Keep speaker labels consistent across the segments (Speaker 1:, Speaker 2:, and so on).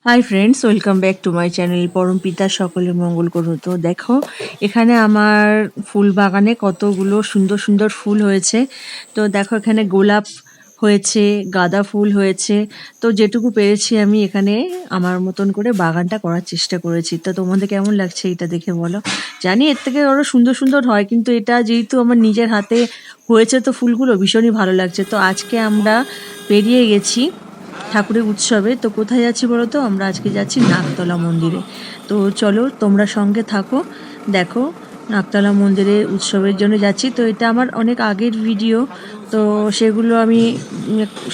Speaker 1: Hi friends, welcome back to my channel. পরম পিতার সকলের মঙ্গল করুন। তো দেখো, এখানে আমার ফুল বাগানে কতগুলো সুন্দর সুন্দর ফুল হয়েছে। তো দেখো, এখানে গোলাপ হয়েছে, গাঁদা ফুল হয়েছে। তো যেটুকু পেরেছি আমি এখানে আমার মতন করে বাগানটা করার চেষ্টা করেছি। তো তোমাদের কেমন লাগছে এটা দেখে বলো। জানি এর থেকে আরও সুন্দর সুন্দর হয়, কিন্তু এটা যেহেতু আমার নিজের হাতে হয়েছে তো ফুলগুলো ভীষণই ভালো লাগছে। তো আজকে আমরা বেরিয়ে গেছি ঠাকুরের উৎসবে। তো কোথায় যাচ্ছি বলো তো? আমরা আজকে যাচ্ছি নাগতলা মন্দিরে। তো চলো তোমরা সঙ্গে থাকো, দেখো নাগতলা মন্দিরের উৎসবের জন্য যাচ্ছি। তো এটা আমার অনেক আগের ভিডিও, তো সেগুলো আমি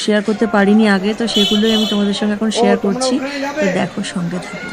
Speaker 1: শেয়ার করতে পারিনি আগে, তো সেগুলোই আমি তোমাদের সঙ্গে এখন শেয়ার করছি। তো দেখো, সঙ্গে থাকো।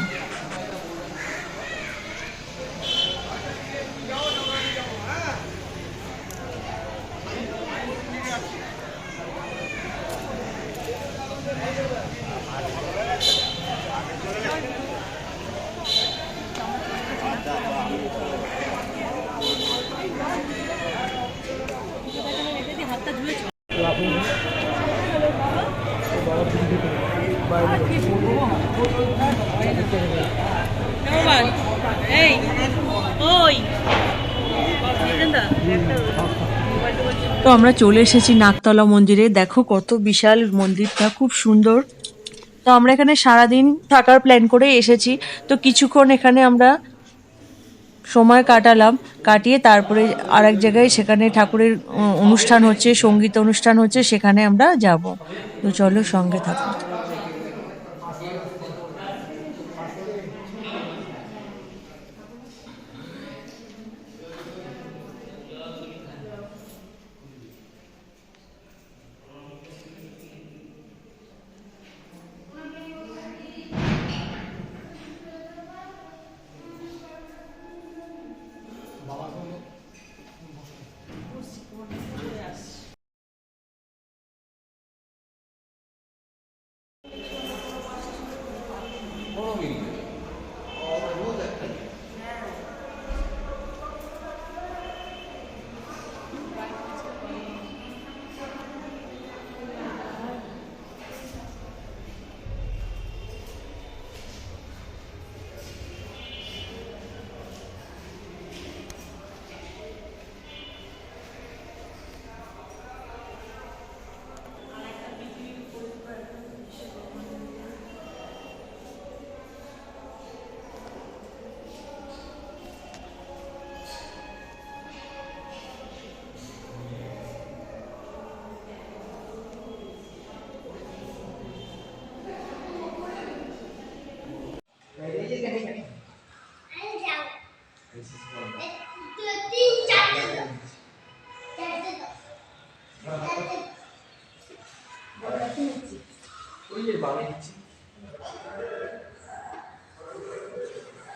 Speaker 1: তো আমরা চলে এসেছি নাগতলা মন্দিরে। দেখো কত বিশাল মন্দিরটা, খুব সুন্দর। তো আমরা এখানে সারাদিন থাকার প্ল্যান করে এসেছি। তো কিছুক্ষণ এখানে আমরা সময় কাটালাম, কাটিয়ে তারপরে আর এক জায়গায় সেখানে ঠাকুরের অনুষ্ঠান হচ্ছে, সঙ্গীত অনুষ্ঠান হচ্ছে, সেখানে আমরা যাব। তো চলো সঙ্গে থাকো।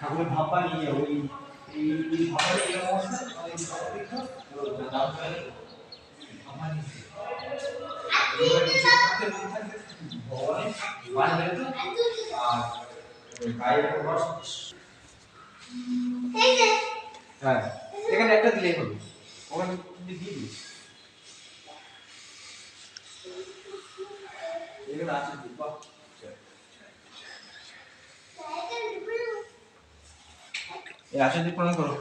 Speaker 2: ঠাকুরের ভাপা নিয়ে ওই এই ভাপা নিয়ে হ্যাঁ, এখানে একটা দিলেই হবে, ওখানে দিয়ে দিস এখানে আছে। এই আশা দিয়ে প্রণাম করো।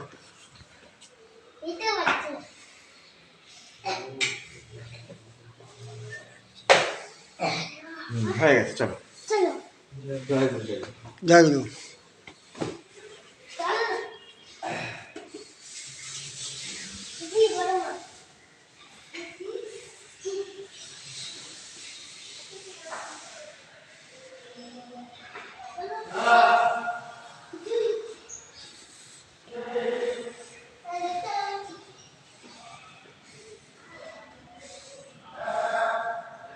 Speaker 2: হয়ে গেছে, চলো জয় গুরু। জয় গুরু।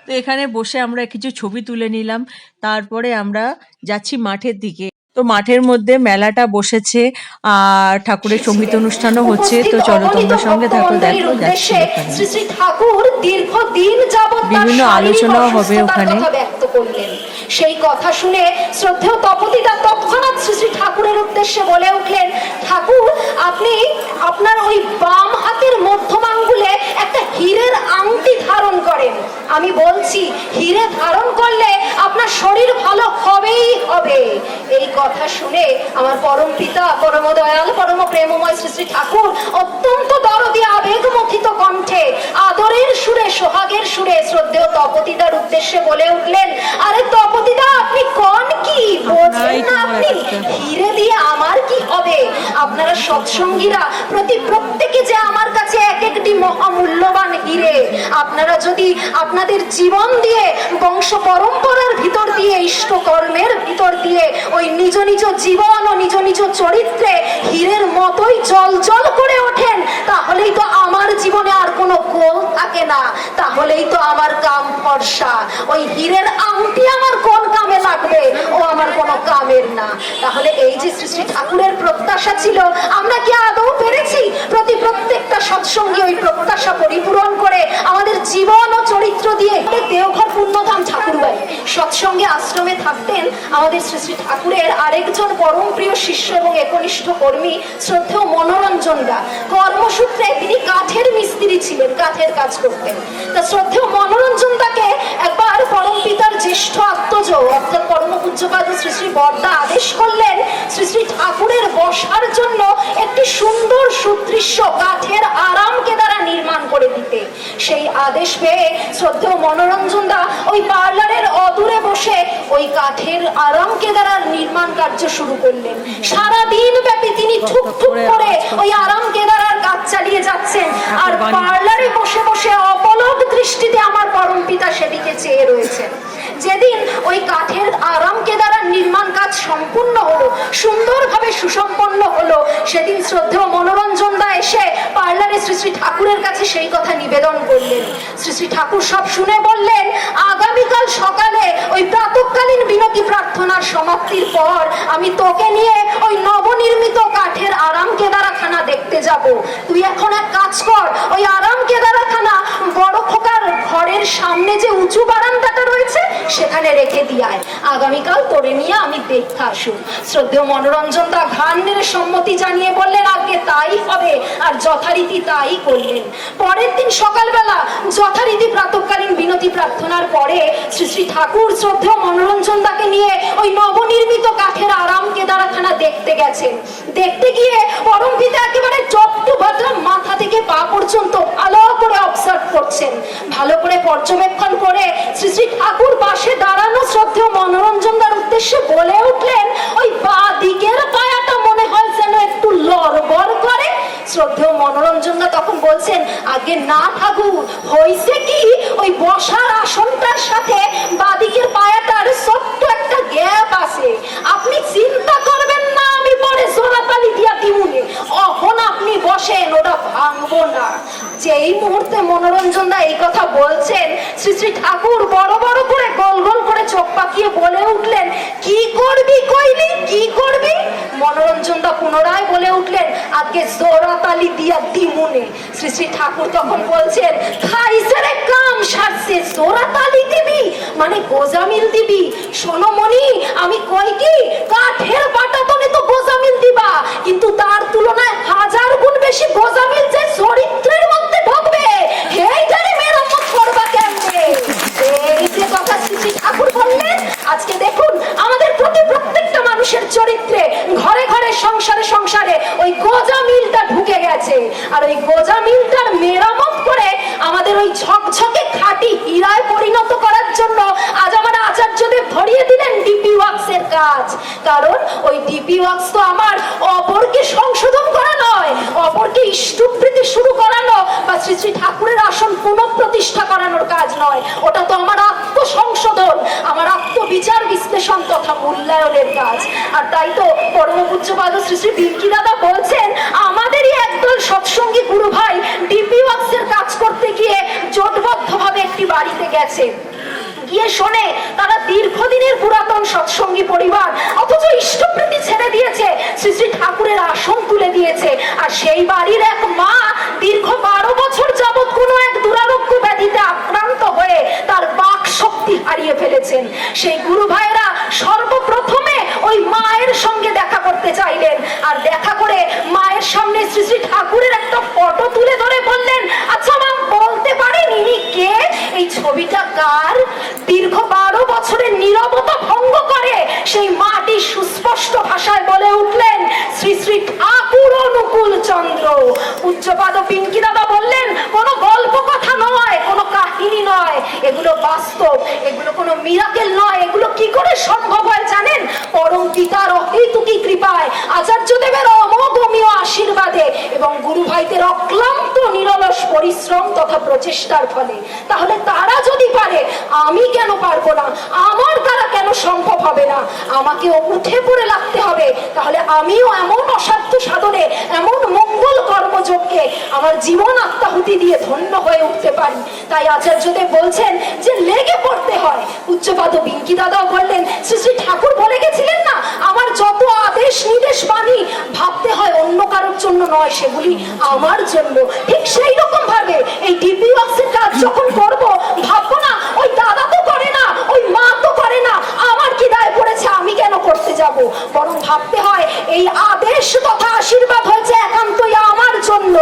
Speaker 1: তো এখানে বসে আমরা কিছু ছবি তুলে নিলাম, তারপরে আমরা যাচ্ছি মাঠের দিকে। তো মাঠের মধ্যে মেলাটা বসেছে আর ঠাকুরের সঙ্গীত অনুষ্ঠানও হচ্ছে। তো চলো তোমরা সঙ্গে থাকো, দেখো যাচ্ছি ওখানে।
Speaker 3: শ্রী শ্রী ঠাকুর দীর্ঘদিন যাবত
Speaker 1: বিভিন্ন আলোচনাও হবে ওখানে।
Speaker 3: ব্যক্ত করলেন। সেই কথা শুনে শ্রদ্ধেয় তপতিদা তৎক্ষণাৎ শ্রী শ্রী ঠাকুরের উদ্দেশ্যে বলে উঠলেন, ঠাকুর আপনি আপনার ওই বাম হাতের মধ্যম আঙ্গুলে একটা হীরের আংটি ধারণ করেন। আমি বলছি, হীরে ধারণ করলে আপনার শরীর ভালো হবেই হবে। কথা শুনে আমার পরম পিতা, পরম দয়াল, পরম প্রেমময় শ্রী শ্রী ঠাকুর অত্যন্ত দরদি আবেগমথিত কণ্ঠে আদরের সুরে, সোহাগের সুরে শ্রদ্ধেয় তপতিদার উদ্দেশ্যে বলে উঠলেন, আরে তপতিদা, আপনি কোন কি বোঝেন না? আপনি হিরে দিয়ে আমার কি হবে? আপনারা সৎসঙ্গীরা প্রত্যেকে যে আমার কাছে এক একটি মহামূল্যবান হিরে। আপনারা যদি আপনাদের জীবন দিয়ে, বংশ পরম্পরার ভিতর দিয়ে, ইষ্ট কর্মের ভিতর দিয়ে ওই নিজ নিজ জীবন ও নিজ নিজ চরিত্রে হীরের মতোই জল করে ওঠেন, তাহলেই তো আমার জীবনে আর কোনো গোল থাকে না, তাহলেই তো আমার কাম ফর্সা। ওই হীরের আংটি আমার কোন কামে লাগবে? ও আমার কোনো কামের না। তাহলে এই যে শ্রী শ্রী ঠাকুরের প্রত্যাশা ছিল, আমরা কি আদৌ পেরেছি প্রত্যেকটা সৎসঙ্গী ওই প্রত্যাশা পরিপূরণ করে আমাদের জীবন ও চরিত্র দিয়ে? দেওঘর পুণ্যধাম ঠাকুরবাড়ি সৎসঙ্গে আশ্রমে থাকতেন আমাদের শ্রী শ্রী ঠাকুরের আরেকজন পরম প্রিয় শিষ্য এবং একনিষ্ঠ কর্মী শ্রদ্ধেয় মনোরঞ্জন দা। কর্মসূত্রে তিনি কাঠের মিস্ত্রি ছিলেন, কাঠের কাজ করতেন। তা শ্রদ্ধেয় মনোরঞ্জন দাকে একবার পরম পিতার জ্যেষ্ঠ আত্মজ অর্থাৎ পরম পূজ্যপাদ শ্রী শ্রী বড়দা আদেশ করলেন শ্রী শ্রী ঠাকুরের বসার জন্য একটি সুন্দর সুদৃশ্য কাঠের আরাম কেদারা নির্মাণ করে দিতে। সেই আদেশ পেয়ে শ্রদ্ধেয় মনোরঞ্জন দা ওই পার্লারের অদূরে বসে ওই কাঠের আরাম কেদারার নির্মাণ কার্য শুরু করলেন। সারাদিন ব্যাপী তিনি ঠুক ঠুক করে ওই আরাম কেদারার কাজ চালিয়ে যাচ্ছেন, আর পার্লারে বসে বসে অপলক দৃষ্টিতে আমার পরম পিতা সেদিকে চেয়ে রয়েছেন। যেদিন ওই কাঠের আরাম কেদারার নির্মাণ কাজ সম্পূর্ণ হলো, সুন্দরভাবে সুসম্পন্ন হলো, সেদিন শ্রদ্ধেয় মনোরঞ্জন দা এসে পার্লারে শ্রী শ্রী ঠাকুরের কাছে সেই কথা নিবেদন করলেন। শ্রী শ্রী ঠাকুর সব শুনে বললেন, আগামীকাল সকালে ওই প্রাতঃকালীন বিনতি প্রার্থনার সমাপ্তির পর আমি তোকে নিয়ে ওই নবনির্মিত কাঠের আরাম কেদারাখানা দেখতে যাব। তুই এখন এক কাজ কর, ওই আরাম কেদারাখানা বড় খোকার ঘরের সামনে যে উঁচু বারান্দাটা রয়েছে সেখানে রেখে দিয়ায়, আগামীকাল তোরে নিয়ে আমি দেখতে আসুন। শ্রদ্ধেয় মনোরঞ্জন দা ঘাড় নেড়ে সম্মতি জানিয়ে বললেন, আগে তাই হবে, আর যথারীতি তাই করলেন। পরের দিন সকালবেলা যথারীতি প্রাতঃকালীন বিনতি প্রার্থনার পরে শ্রী শ্রী ঠাকুর শ্রদ্ধেয় মনোরঞ্জন দাকে নিয়ে ওই নবনির্মিত কাঠের আরাম কেদারাখানা দেখতে গেছেন। দেখতে গিয়ে পরম পিতা একেবারে চট্টভদ্র মাথা থেকে পা পর্যন্ত ভালো করে অবজার্ভ করছেন। ভালো করে পর্যবেক্ষণ করে শ্রী শ্রী ঠাকুর পাশে দাঁড়ানো শ্রদ্ধেয় মনোরঞ্জন দার উদ্দেশ্যে বলে উঠলেন, ওই বাঁ দিকের পায়াটা মনে হয় যেন একটু লড়বড় করে। শ্রদ্ধেয় মনোরঞ্জন দা তখন বলছেন, আগে না ঠাকুর, হইছে কি, ওই বসার আসনটার সাথে বাদিকের পায়াটার ছোট্ট একটা গ্যাপ আছে, আপনি চিন্তা করবেন না, আমি পরে জোড়াতালি দিয়া দিমুনে, অখন আপনি বসেন, ওটা ভাঙবো না। যেই মুহূর্তে মনোরঞ্জন দা এই কথা বলছেন, শ্রী শ্রী ঠাকুর বড় বড় করে গোল গোল করে চোখ পাকিয়ে বলে উঠলেন, কি করবি কইলি, কি করবি? মনোরঞ্জন দা পুনরায় বলে উঠলেন, আজকে জোড়াতালি দিয়া দিমুনে। শ্রী শ্রী ঠাকুর তখন বলছেন, খাইছে রে কাম সারছে, জোড়াতালি দিবি মানে গোজামিল দিবি? শোনো মনি, আমি কই কি, কাঠের পাটাতনে তো গোজামিল দিবা, কিন্তু তার তুলনায় 1000 গুণ বেশি গোজামিল যে চরিত্রের মধ্যে ঢুকবে, এইটারে মেরামত করবা কেমনে? এই যে কথা শ্রী শ্রী ঠাকুর বললেন, আজকে দেখুন আমাদের প্রত্যেকটা মানুষের চরিত্রে, ঘরে ঘরে, সংসারে সংসারে ওই গোজামিলটা ঢুকে গেছে। আর ওই গোজামিলটার মেরামত করে আমাদের ওই ঝকঝকে খাঁটি হীরায় পরিণত করার জন্য আজ আমার আচার্যদেব ধরিয়ে দিলেন ডিপি ওয়ার্কসের কাজ। কারণ ওই ডিপি ওয়ার্কস তো আমার অপরকে সংশোধন করা নয়, অপরকে ইষ্টপ্রীতি শুরু করানো বা শ্রী শ্রী ঠাকুরের আসন পুনঃপ্রতিষ্ঠা করানোর কাজ নয়, ওটা তো আমার আত্মসংশোধন, আমার আত্মবিচার বিশ্লেষণ তথা মূল্যায়নের কাজ। আর তাই তো পরম পূজ্যপাদ শ্রী শ্রী বিলকি দাদা বলছেন, আমাদেরই একদল সৎসঙ্গী গুরু ভাই ডিপি ওয়ার্কসের কাজ করতে গিয়ে জোটবদ্ধভাবে একটি বাড়িতে গেছে। গিয়ে শোনে তারা দীর্ঘদিনের পুরাতন সৎসঙ্গী পরিবার, অথচ ইষ্টপ্রীতি ছেড়ে দিয়েছে, শ্রী শ্রী ঠাকুরের আসন তুলে দিয়েছে। আর সেই বাড়ির এক মা দীর্ঘ 12 বছর যাবৎ কোনো এক দুরারোগ্য ব্যাধিতে আক্রান্ত হয়ে তার বাক শক্তি হারিয়ে ফেলেছেন। সেই গুরু ভাইয়েরা সর্বপ্রথমে ওই মায়ের সঙ্গে দেখা করতে চাইলেন, আর দেখা করে মায়ের সামনে শ্রী শ্রী ঠাকুরের একটা ফটো তুলে ধরে বললেন, আচ্ছা মা, বলতে পারেন ইনি কে, এই ছবিটা কার? দীর্ঘ 12 বছরের নীরবতা ভঙ্গ করে সেই মাটি সুস্পষ্ট চন্দ্র। পূজ্যপাদ পিঙ্কি দাদা বললেন কোনো গল্প কথা নয়, কোনো কাহিনী নয়, এগুলো বাস্তব, এগুলো কোনো মিরাকেল নয়। এগুলো কি করে সম্ভব হয় জানেন? পরম পিতার অহেতুকী কৃপায়, আচার্যদেবের অমোঘমীয় আশীর্বাদে এবং গুরু ভাইদের অক্লান্ত নিরলস পরিশ্রম তথা প্রচেষ্টার ফলে। তাহলে তারা যদি পারে, আমি কেন পারবো না? আমার দ্বারা কেন সম্ভব হবে না? আমাকেও উঠে পড়ে লাগতে হবে। তাহলে আমিও এমন অসাধ্য সাধনে, এমন মঙ্গল কর্মযোগকে আমার জীবন আত্মাহুতি দিয়ে ধন্য হয়ে উঠতে পারি। তাই আচার্যদেব বলছেন যে লেগে পড়তে হয়। পূজ্যপাদ পিঙ্কি দাদাও বললেন, শ্রী শ্রী ঠাকুর বলে গেছিলেন না, আমার যত আদেশ নির্দেশ বাণী ভাবতে হয় অন্য কারোর জন্য নয়, সেগুলি আমার জন্য। ঠিক সেই রকম ভাবে এই ডিপি ওয়ার্কসের কাজ যখন করব, ভাববো না ওই দাদা তো করে না, ওই মা তো করে না, আমার কি দায় পড়েছে, আমি কেন করতে যাব? বরং ভাবতে হয় এই আদেশ তথা আশীর্বাদ হয়েছে একান্তই আমার জন্য,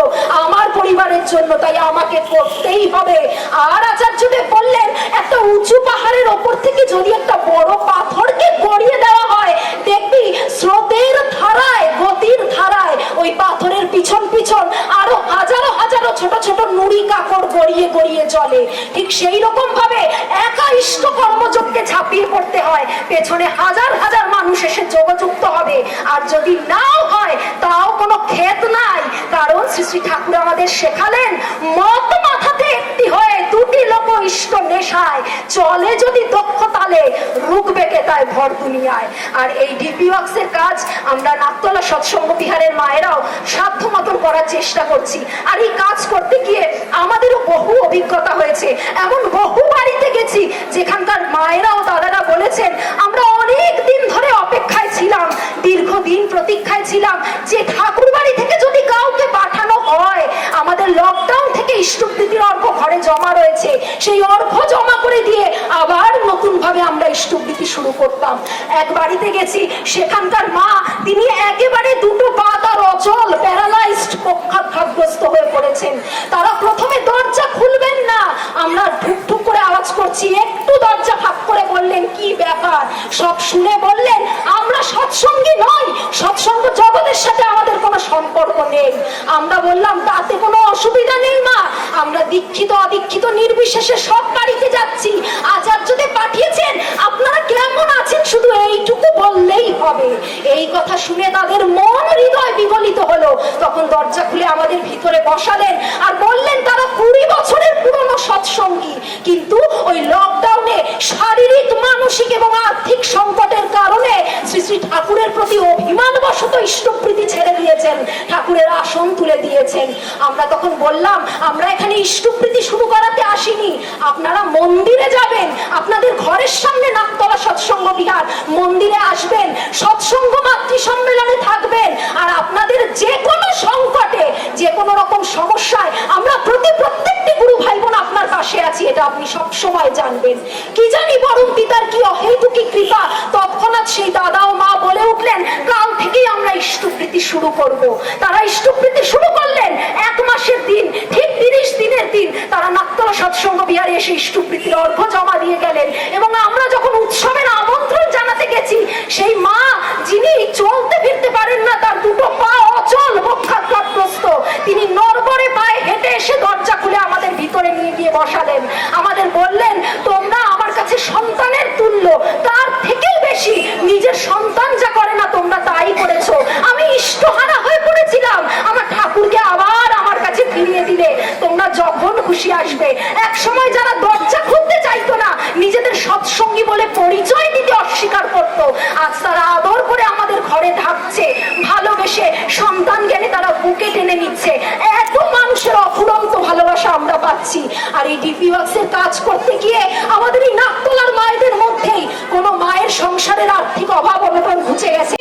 Speaker 3: আমার পরিবারের জন্য, তাই আমাকে করতেই হবে। আর আচার্যদেব বললেন, একটা উঁচু পাহাড়ের ওপর থেকে যদি একটা বড় পাথরকে গড়িয়ে দেওয়া হয়, দেখবি স্রোতের ধারায়, গতির ধারায় ওই পাথরের পিছন পিছন আরো হাজারো হাজারো ছোট ছোট নুড়ি কাকড় গড়িয়ে গড়িয়ে চলে। ঠিক সেই রকম ভাবে একা ইষ্ট কর্মযোগকে ঝাঁপিয়ে পড়তে হয়, পেছনে হাজার হাজার মানুষ এসে যোগযুক্ত হবে। আর যদি নাও হয়, তাও কোনো ক্ষেত নাই, কারণ শ্রী শ্রী ঠাকুর আমাদের শেখালেন, মত মাথাতে একটি হয়ে দুটি লোক ইষ্ট নেশায় চলে যদি দক্ষ তালে, রুখবে কে তাই ভর দুনিয়ায়। আর এই ডিপি ওয়ার্কসের কাজ আমরা নাকতলা সৎসঙ্গ বিহারের মায়েরাও সাধ্য মতন করার চেষ্টা করছি। আর এই কাজ করতে গিয়ে আমাদেরও বহু অভিজ্ঞতা হয়েছে। এমন বহু বাড়িতে গেছি যেখানকার মায়েরা ও দাদারা বলেছেন, আমরা অনেক দিন ধরে অপেক্ষায় ছিলাম, দীর্ঘদিন প্রতীক্ষায় ছিলাম যে ঠাকুর বাড়ি থেকে যদি কাউকে পাঠানো হয়। আমাদের লকডাউন থেকে ইষ্টপ্রীতির অর্ঘ্য ঘরে জমা রয়েছে, সেই অর্ঘ্য জমা করে দিয়ে আবার নতুন ভাবে আমরা ইষ্টপ্রীতি শুরু করতাম। এক বাড়িতে গেছি, সেখানকার মা, তিনি একেবারে দুটো পা তার অচল, প্যারালাইজড, পক্ষাঘাতগ্রস্ত হয়ে পড়েছেন। তারা প্রথমে দরজা খুলবেন না, আমরা ঠুক ঠুক করে আওয়াজ করছি, একটু দরজা ফাঁক করে বললেন কি ব্যাপার। সব শুনে বললেন, আমরা সৎসঙ্গী নই, সৎসঙ্গ জগতের সাথে আমাদের কোনো সম্পর্ক নেই। আমরা বললাম, তাতে কোনো অসুবিধা নেই মা, আমরা দীক্ষিত অদীক্ষিত নির্বিশেষে সব বাড়িতে যাচ্ছি, আচার্যদের পাঠিয়েছেন, আপনারা কেমন আছেন শুধু এইটুকু বললেই হবে। এই কথা শুনে তাদের মন হৃদয় বিগলিত হলো। তখন দরজা খুলে আমাদের ভিতরে বসালেন আর বললেন, তারা 20 বছরের পুরনো সৎসঙ্গী, কিন্তু ওই লকডাউনে শারীরিক, মানসিক এবং আর্থিক সংকটের কারণে শ্রী শ্রী ঠাকুরের প্রতি অভিমানবশত ইষ্টপ্রীতি ছেড়ে দিয়েছেন, ঠাকুরের আসন তুলে দিয়েছেন। আমরা তখন বললাম, আমরা এখানে ইষ্টপ্রীতি শুরু করাতে আসিনি, আপনারা মন্দিরে যাবেন, আপনাদের ঘরের সামনে নাকতলা সৎসঙ্গ বিহার, মন্দিরে আসবেন, সৎসঙ্গ মাতৃ সম্মেলনে থাকবেন, আর আপনাদের যে কোনো সংকটে, যে কোনো রকম সমস্যায় আমরা প্রত্যেকটি গুরু ভাই বোন আপনার পাশে আছি, এটা আপনি সব সময় জানবেন। কি জানি পরম পিতার কি অহেতুকী কৃপা, তৎক্ষণাৎ সেই দাদা ও মা বলে উঠলেন, কাল থেকেই আমরা ইষ্টপ্রীতি শুরু করব। তারা ইষ্টপ্রীতি শুরু করলেন। 1 মাসের দিন, ঠিক 30 দিনের দিন তারা নাকতলা সৎসঙ্গ বিহারে এসে ইষ্টপ্রীতির অর্ঘ্য জমা দিয়ে গেলেন। এবং আমরা যখন উৎসবের আমন্ত্রণ জানাতে গেছি, সেই মা, যিনি চলতে ফিরতে পারেন না, তার দুটো পা অচল, পক্ষাঘাতগ্রস্ত, তিনি নড়বড়ে পায়ে হেঁটে এসে দরজা খুলে আমাদের ভিতরে নিয়ে গিয়ে বসালেন। আমাদের বললেন, তোমরা আমার কাছে সন্তানের তুল্য, তার থেকেও বেশি নিজের সন্তান যা করে না তোমরা তাই করেছো। আমি ইষ্টহারা হয়ে পড়েছিলাম, আমার ঠাকুরকে আবার আমার কাছে ফিরিয়ে দিলে, তোমরা যখন খুশি আসবে। এক সময় যারা দরজা খুলতে চাইতো না, নিজেদের সৎসঙ্গী বলে পরিচয় দিতে অস্বীকার করত, আজ তারা আদর করে আমাদের ঘরে ঢাকছে, ভালোবেসে সন্তান জ্ঞানে তারা বুকে টেনে নিচ্ছে। এত মানুষের অফুরন্ত ভালোবাসা আমরা পাচ্ছি। আর এই ডিপি ওয়ার্কসের কাজ করতে গিয়ে আমাদের এই নাকতলার মায়েদের মধ্যেই কোনো মায়ের সংসারের আর্থিক অভাব অনটন ঘুচে গেছে।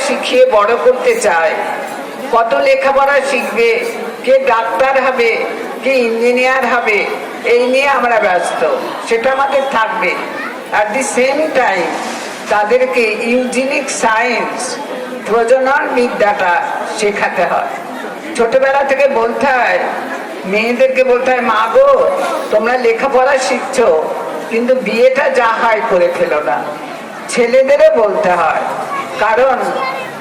Speaker 4: শিখিয়ে বড় করতে চায়, কত লেখাপড়া শিখবে, কে ডাক্তার হবে, কে ইঞ্জিনিয়ার হবে, এই নিয়ে আমরা ব্যস্ত, সেটা আমাদের থাকবে। অ্যাট দি সেম টাইম তাদেরকে ইউজেনিক সায়েন্স, প্রজনন বিদ্যাটা শেখাতে হয়। ছোটবেলা থেকে বলতে হয় মেয়েদেরকে বলতে হয়, মা গো তোমরা লেখাপড়া শিখছো কিন্তু বিয়েটা যা হয় করে ফেলো না। ছেলেদেরও বলতে হয়, কারণ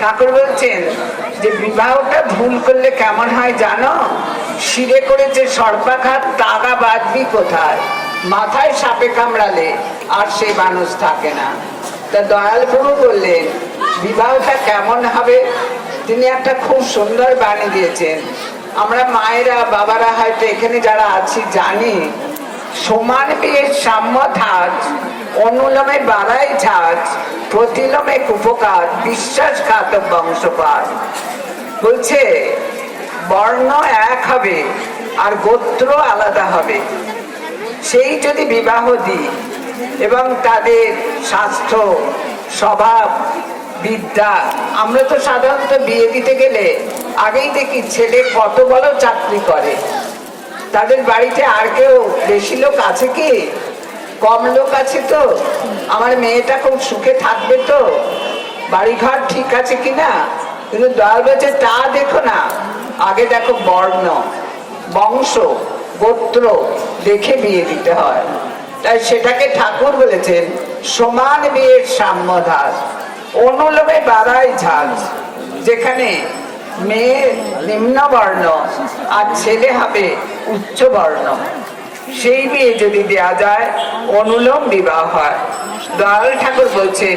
Speaker 4: ঠাকুর বলছেন যে বিবাহটা ভুল করলে কেমন হয় জানো? শিরে করেছে সর্বাঘাত, তাগা বাঁধবি কোথায়? মাথায় সাপে কামড়ালে আর সে মানুষ থাকে না। তা দয়াল প্রভু বললেন বিবাহটা কেমন হবে, তিনি একটা খুব সুন্দর বাণী দিয়েছেন। আমরা মায়েরা বাবারা হয়তো এখানে যারা আছি জানি, সমান বিয়ের সাম্য ধাজ, অনুলোমে বাড়াই ঝাঁজ, প্রতিলোমে কুপকার, বিশ্বাসঘাতক বংশপাত। বলছে বর্ণ এক হবে আর গোত্র আলাদা হবে, সেই যদি বিবাহ দিই এবং তাদের স্বাস্থ্য স্বভাব বিদ্যা, আমরা তো সাধারণত বিয়ে দিতে গেলে আগেই দেখি ছেলে কত বড় চাকরি করে, তাদের বাড়িতে আর কেউ বেশি লোক আছে কি, কম লোক আছে তো, আমার মেয়েটা খুব সুখে থাকবে তো, বাড়িঘর ঠিক আছে কিনা। কিন্তু দয়াল বলছে তা দেখো না, আগে দেখো বর্ণ বংশ গোত্র দেখে বিয়ে দিতে হয়। তাই সেটাকে ঠাকুর বলেছেন সমান বিয়ের সাম্য ধাজ, অনুলোমে বাড়াই ঝাঁজ। যেখানে মেয়ে নিম্ন বর্ণ আর ছেলে হবে উচ্চ বর্ণ, সেই বিয়ে যদি দেয়া যায় অনুলোম বিবাহ হয়। দয়াল ঠাকুর বলছেন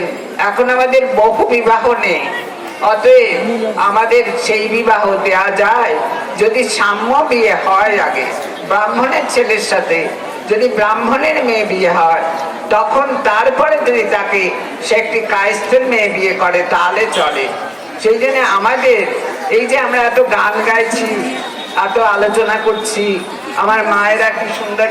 Speaker 4: এখন আমাদের বহু বিবাহ নেই, অতএব আমাদের সেই বিবাহ দেয়া যায় যদি সাম্য বিয়ে হয়। আগে ব্রাহ্মণের ছেলের সাথে যদি ব্রাহ্মণের মেয়ে বিয়ে হয়, তখন তারপরে যদি তাকে সে একটি কায়স্থের মেয়ে বিয়ে করে তাহলে চলে। সেই জন্য আমাদের এই যে আমরা এত গান গাইছি, এত আলোচনা করছি, আমার মায়েরা কি সুন্দর